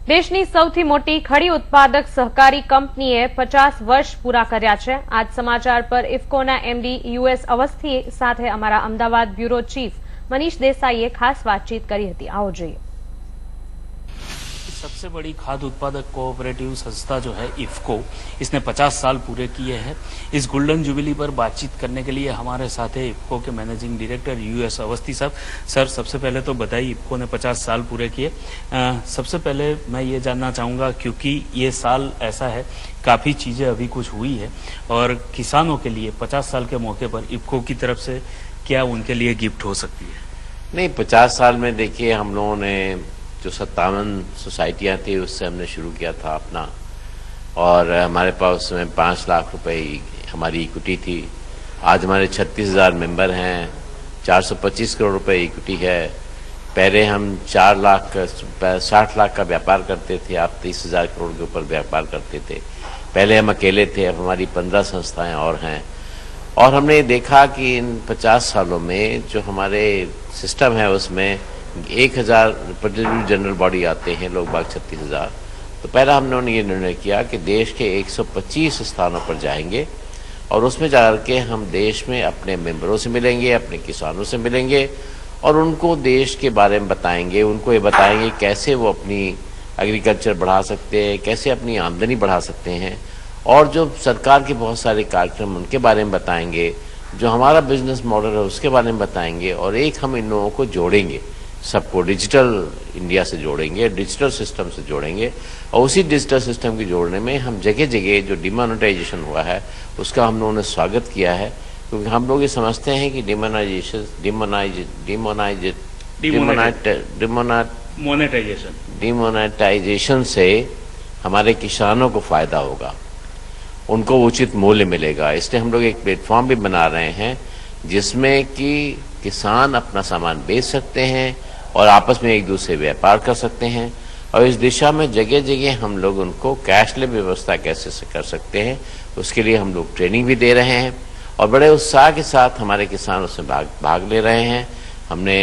દેશની સૌથી મોટી ખડી ઉત્પાદક સહકારી કંપનીએ 50 વર્ષ પૂરા કર્યા છે। આજ સમાચાર પર ઇફકોના એમડી યુએસ અવસ્થી સાથે અમારા અમદાવાદ બ્યુરો ચીફ મનીષ દેસાઈએ ખાસ વાતચીત કરી હતી। आओ જોઈએ। सबसे बड़ी खाद्य उत्पादक कोऑपरेटिव संस्था जो है इफको, इसने 50 साल पूरे किए हैं। इस गोल्डन जुबिली पर बातचीत करने के लिए हमारे साथ है इफको के मैनेजिंग डायरेक्टर यूएस अवस्थी साहब। सर, सबसे पहले तो बताइए, इफको ने 50 साल पूरे किए। सबसे पहले मैं ये जानना चाहूँगा, क्योंकि ये साल ऐसा है, काफ़ी चीज़ें अभी कुछ हुई है और किसानों के लिए 50 साल के मौके पर इफको की तरफ से क्या उनके लिए गिफ्ट हो सकती है? नहीं, 50 साल में देखिए, हम लोगों ने जो 57 सोसाइटियाँ थी उससे हमने शुरू किया था अपना, और हमारे पास उसमें 5 लाख रुपए हमारी इक्विटी थी। आज हमारे 36,000 मेंबर हैं, 425 करोड़ रुपए इक्विटी है। पहले हम 60 लाख का व्यापार करते थे, आप 30,000 करोड़ के ऊपर व्यापार करते थे। पहले हम अकेले थे, अब हमारी 15 संस्थाएं और हैं। और हमने देखा कि इन 50 सालों में जो हमारे सिस्टम है उसमें 1,000 रिप्रेजेंटेटिव जनरल बॉडी आते हैं, लोग बाग 36,000। तो पहला हमने ये निर्णय किया कि देश के 125 स्थानों पर जाएंगे और उसमें जाकर के हम देश में अपने मेंबरों से मिलेंगे, अपने किसानों से मिलेंगे और उनको देश के बारे में बताएंगे। उनको ये बताएंगे कैसे वो अपनी एग्रीकल्चर बढ़ा सकते हैं, कैसे अपनी आमदनी बढ़ा सकते हैं, और जो सरकार के बहुत सारे कार्यक्रम उनके बारे में बताएंगे, जो हमारा बिजनेस मॉडल है उसके बारे में बताएंगे। और एक हम इन लोगों को जोड़ेंगे, सबको डिजिटल इंडिया से जोड़ेंगे, डिजिटल सिस्टम से जोड़ेंगे। और उसी डिजिटल सिस्टम के जोड़ने में हम जगह जगह जो डिमोनेटाइजेशन हुआ है उसका हम लोगों ने स्वागत किया है, क्योंकि हम लोग ये समझते हैं कि डिमोनेटाइजेशन से हमारे किसानों को फायदा होगा, उनको उचित मूल्य मिलेगा। इसलिए हम लोग एक प्लेटफॉर्म भी बना रहे हैं जिसमें कि किसान अपना सामान बेच सकते हैं और आपस में एक दूसरे व्यापार कर सकते हैं। और इस दिशा में जगह जगह हम लोग उनको कैशलेस व्यवस्था कैसे कर सकते हैं, उसके लिए हम लोग ट्रेनिंग भी दे रहे हैं और बड़े उत्साह के साथ हमारे किसान उसमें भाग ले रहे हैं। हमने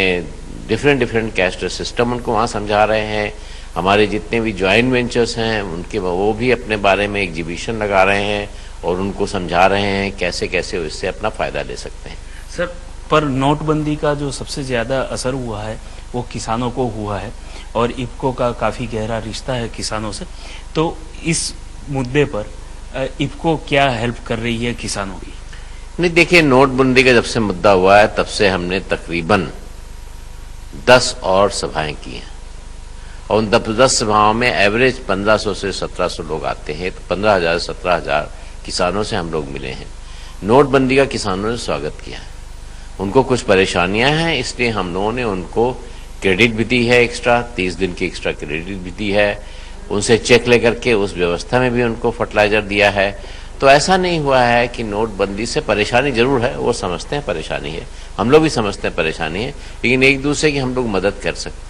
डिफरेंट कैशलेस सिस्टम उनको वहाँ समझा रहे हैं। हमारे जितने भी जॉइंट वेंचर्स हैं उनके वो भी अपने बारे में एग्जीबिशन लगा रहे हैं और उनको समझा रहे हैं कैसे कैसे इससे अपना फ़ायदा ले सकते हैं। सर, पर नोटबंदी का जो सबसे ज़्यादा असर हुआ है वो किसानों को हुआ है और इफको का काफ़ी गहरा रिश्ता है किसानों से। तो इस मुद्दे पर इफको क्या हेल्प कर रही है किसानों की? नहीं, देखिए, नोटबंदी का जब से मुद्दा हुआ है तब से हमने तकरीबन 10 और सभाएं की हैं और उन 10 सभाओं में एवरेज 1500 से 1700 लोग आते हैं। तो 15,000 17,000 किसानों से हम लोग मिले हैं। नोटबंदी का किसानों ने स्वागत किया है। उनको कुछ परेशानियां हैं, इसलिए हम लोगों ने उनको क्रेडिट भी दी है, एक्स्ट्रा 30 दिन की एक्स्ट्रा क्रेडिट भी दी है। उनसे चेक लेकर के उस व्यवस्था में भी उनको फर्टिलाइजर दिया है। तो ऐसा नहीं हुआ है कि नोटबंदी से परेशानी जरूर है, वो समझते हैं परेशानी है, हम लोग भी समझते हैं परेशानी है, लेकिन एक दूसरे की हम लोग मदद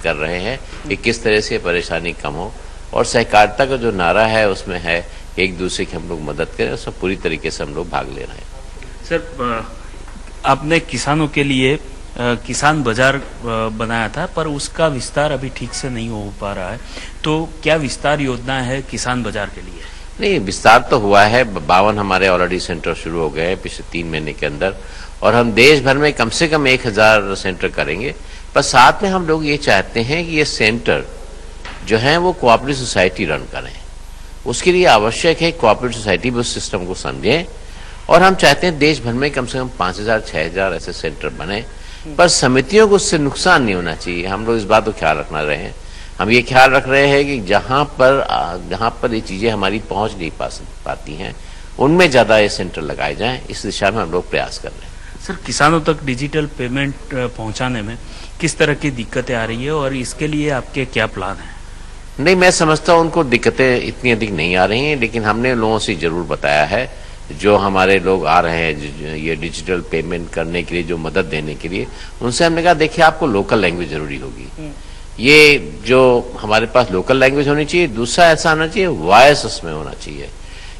कर रहे हैं कि किस तरह से परेशानी कम हो। और सहकारिता का जो नारा है उसमें है एक दूसरे की हम लोग मदद करें, उसमें पूरी तरीके से हम लोग भाग ले रहे हैं। सर, आपने किसानों के लिए किसान बाजार बनाया था, पर उसका विस्तार अभी ठीक से नहीं हो पा रहा है। तो क्या विस्तार योजना है किसान बाजार के लिए? नहीं, विस्तार तो हुआ है। 52 हमारे ऑलरेडी सेंटर शुरू हो गए हैं पिछले 3 महीने के अंदर, और हम देश भर में कम से कम 1,000 सेंटर करेंगे। पर साथ में हम लोग ये चाहते हैं कि ये सेंटर जो है वो कोऑपरेटिव सोसाइटी रन करें। उसके लिए आवश्यक है कोऑपरेटिव सोसाइटी भी उस सिस्टम को समझें, और हम चाहते हैं देश भर में कम से कम 5,000 6,000 ऐसे सेंटर बने। पर समितियों को उससे नुकसान नहीं होना चाहिए। हम लोग इस बात को ख्याल रखना रहे हैं। हम ये ख्याल रख रहे हैं कि जहां पर ये चीजें हमारी पहुंच नहीं पाती हैं उनमें ज्यादा ये सेंटर लगाए जाएं। इस दिशा में हम लोग प्रयास कर रहे हैं। सर, किसानों तक डिजिटल पेमेंट पहुंचाने में किस तरह की दिक्कतें आ रही है और इसके लिए आपके क्या प्लान है? नहीं, मैं समझता हूं उनको दिक्कतें इतनी अधिक नहीं आ रही हैं, लेकिन हमने लोगों से जरूर बताया है, जो हमारे लोग आ रहे हैं ये डिजिटल पेमेंट करने के लिए, जो मदद देने के लिए, उनसे हमने कहा देखिए आपको लोकल लैंग्वेज जरूरी होगी। ये जो हमारे पास लोकल लैंग्वेज होनी चाहिए। दूसरा ऐसा होना चाहिए वॉयस उसमें होना चाहिए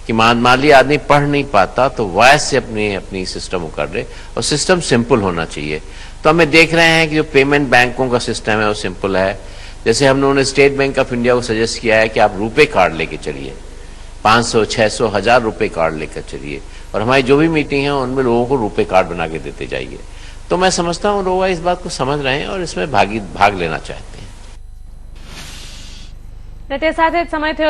कि मान ली आदमी पढ़ नहीं पाता तो वॉयस से अपनी सिस्टम को कर ले, और सिस्टम सिंपल होना चाहिए। तो हमें देख रहे हैं कि जो पेमेंट बैंकों का सिस्टम है वो सिंपल है, जैसे हम लोगों ने स्टेट बैंक ऑफ इंडिया को सजेस्ट किया है कि आप रुपए कार्ड लेके चलिए, 500, 600, 1000 रुपए कार्ड लेकर चलिए, और हमारी जो भी मीटिंग है उनमें लोगों को रुपए कार्ड बना के देते जाइए। तो मैं समझता हूँ लोग इस बात को समझ रहे हैं और इसमें भाग लेना चाहते हैं। તે સાથે જ સમય થયો